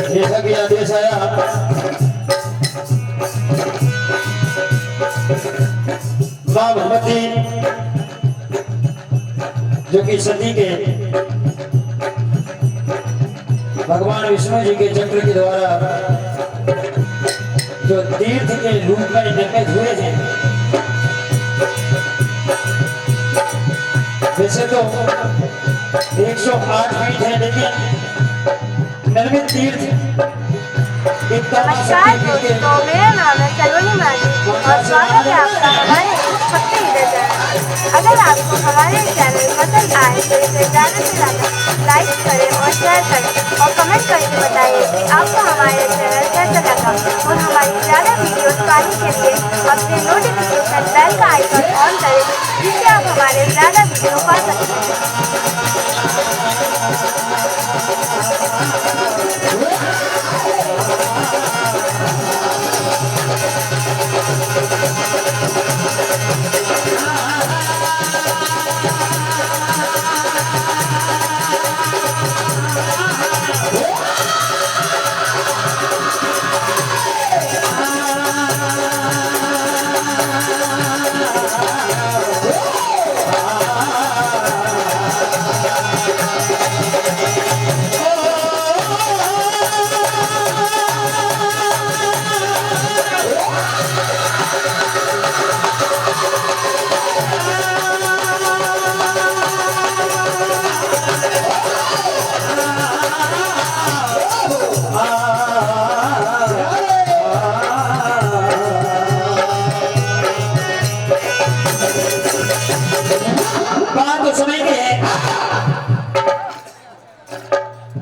जैसा कि आदेश आया मां भगवती जो कि सती के भगवान विष्णु जी के चक्र के द्वारा जो तीर्थ के रूप में निर्मित हुए हैं। वैसे तो 108 पीठ है, लेकिन निर्मित तीर्थ नमस्कार दोस्तों, मेरा नाम है सलोनी माली और स्वागत है आपका हमारे सबसे हीरे चैनल। अगर आपको हमारे चैनल पसंद आए तो इसे ज़्यादा से ज़्यादा लाइक करें और शेयर करें और कमेंट करके बताइए कि आपको हमारे चैनल कैसा लगा। और हमारी ज़्यादा वीडियोस पाने के लिए अपने नोटिफिकेशन बेल का आइकन ऑन करें, जिससे आप हमारे ज़्यादा वीडियो पा सकते हैं।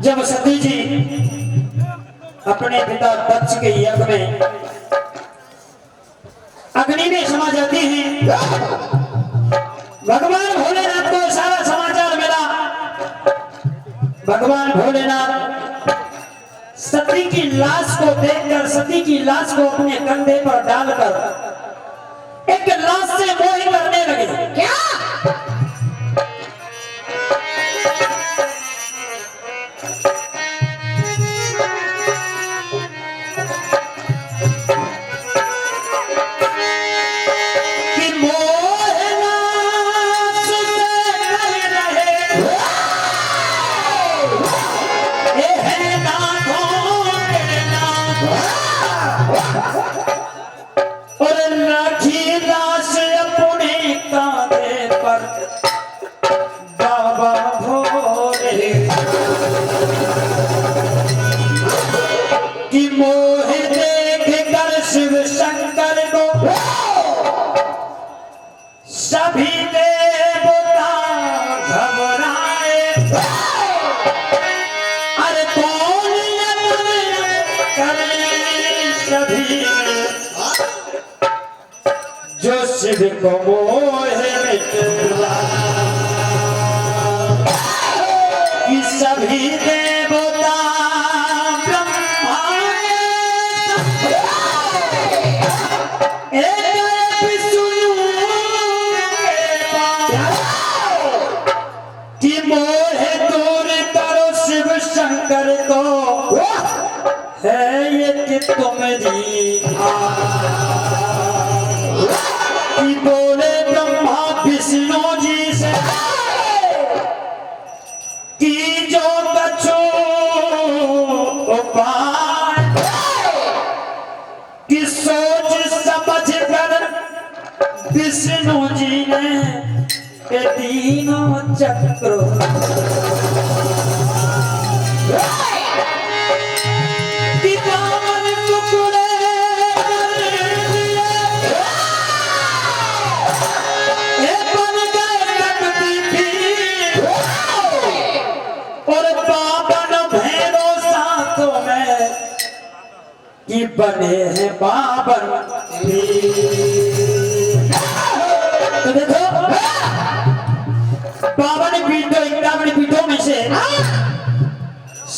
जब सती जी अपने पिता दक्ष के यज्ञ में अग्नि में समा जाती हैं, भगवान भोलेनाथ को सारा समाचार मिला। भगवान भोलेनाथ सती की लाश को देखकर सती की लाश को अपने कंधे पर डालकर एक लाश से मोह करने लगे। क्या और लाठी लाश अपने कांधे पर बाबा भोले की मोह देख कर शिव शंकर को सभी देवता घबराए। अरे कौन करे सभी जो शिव को मोह मिटला कि सभी देवता ब्रह्माए एक विष्णु कि मोह दूर करो शिव शंकर को है ये कि तुम्हारी कि बोले ब्रह्मा विष्णु जी से कि जो बचो उपाय कि सोच समझ कर विष्णु जी ने ये तीनों चक्र कि बने हैं बाबर तो देखो 52 पीठों 51 पीठों में से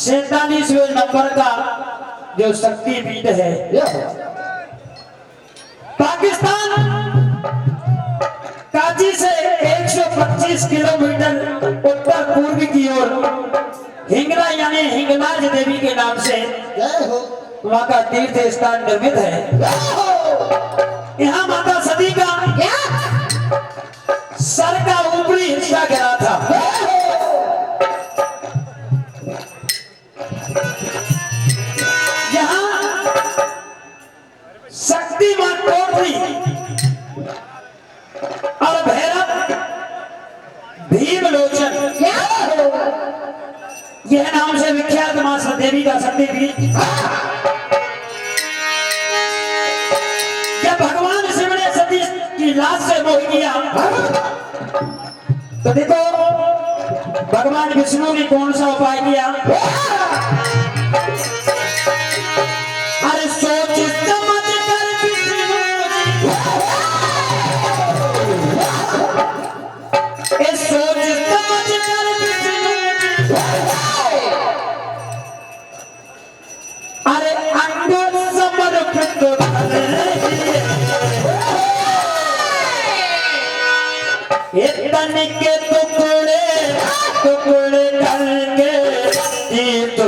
47वें नंबर का जो शक्ति पीठ है पाकिस्तान काजी से 125 किलोमीटर उत्तर पूर्व की ओर हिंगला यानी हिंगलाज देवी के नाम से वहां का तीर्थ स्थान निर्मित है। यहाँ माता सती का सर का ऊपरी हिस्सा गिरा था। यहाँ शक्तिमान कोटरी और भैरव भीमलोचन यह नाम से विख्यात मां देवी का शक्तिपीठ। जब भगवान शिव ने सती की लाश से मोह किया तो देखो भगवान विष्णु ने कौन सा उपाय किया। अरे सोच समझ कर विष्णु सोच समझ कर विष्णु अरे अंगों समर्पित तन के टुकड़े टुकड़े करके ये तो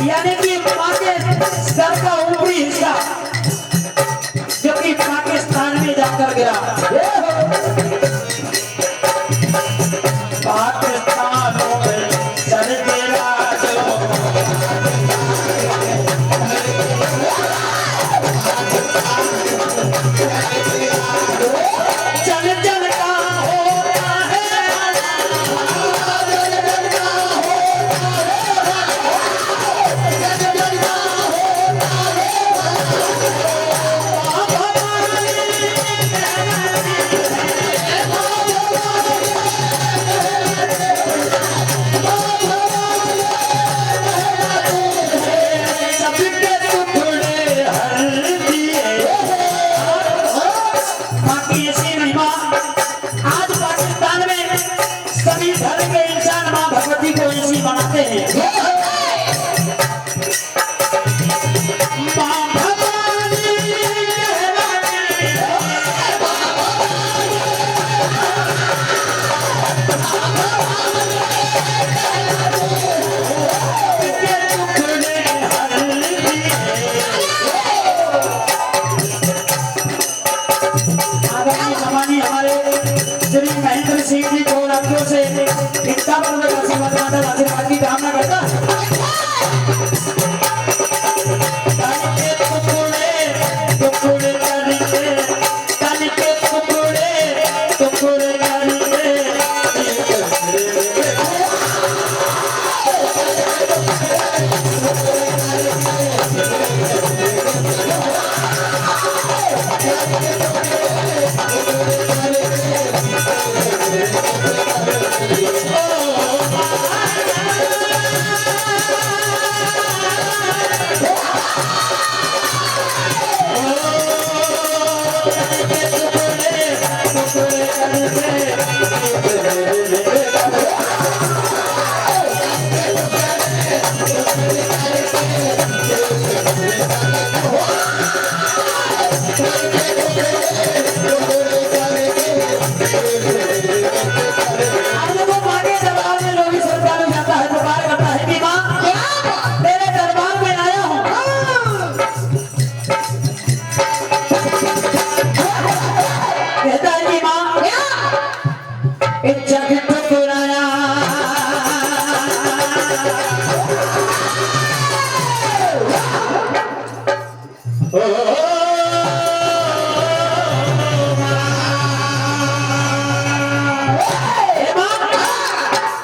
यानी कि मां के सर का ऊपरी हिस्सा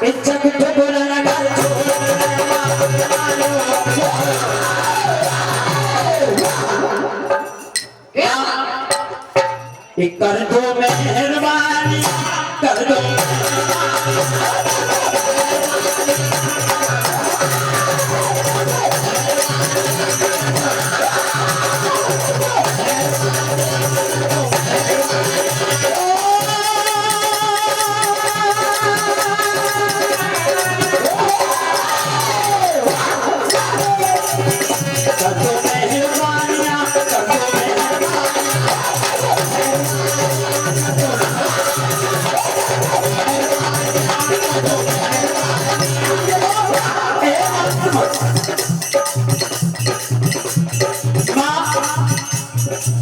इच्छा कुछ बोला लगा कर दो मेहरबानी कर दो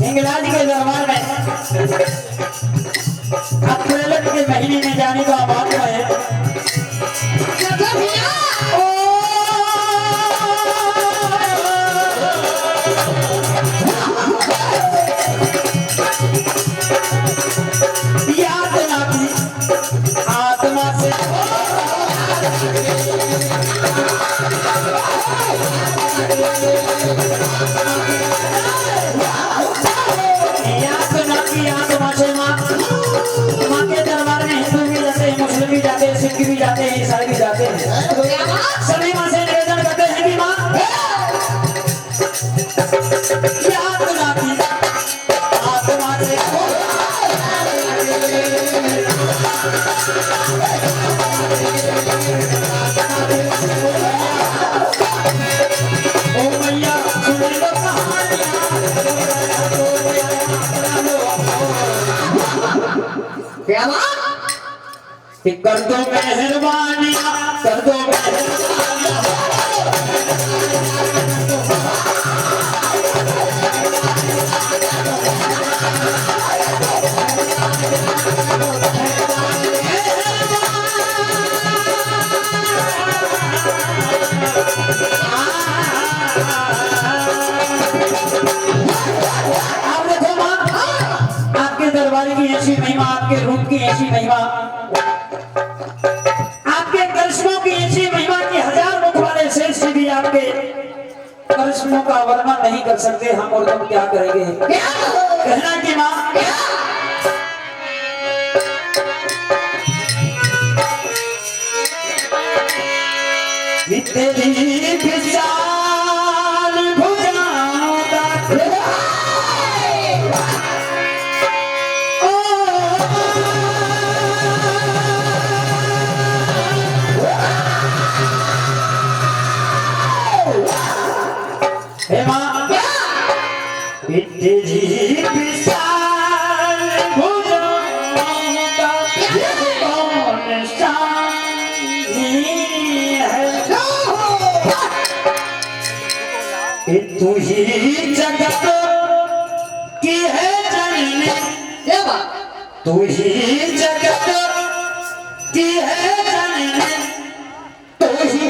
हिंगलाज के दरबार में अप्रैल के महीने में जाने का बात है। याद ना की आत्मा से माँ के दरबार में हिंदू भी जाते हैं, मुस्लिम भी जाते हैं, सिख भी जाते हैं, ईसाई भी जाते हैं। सभी माँ से निवेदन करते हैं कि माँ याद ना की आत्मा से ओ मैया सुन लो क्या कर दो मेहरबानी कर दो दरबार की ऐसी महिमा, आपके रूप की ऐसी महिमा, आपके करिश्मों की ऐसी महिमा कि हजार मुख वाले शेष भी आपके करिश्मों का वर्णन नहीं कर सकते। हम और तुम क्या करेंगे? कहना कि माँ तेरी विशाल भुजाओं का हे माँ तेरी विशाल भुजाओं का कौन साथी है? तू ही जगत की है जननी, तू ही जगत की है जननी, तू ही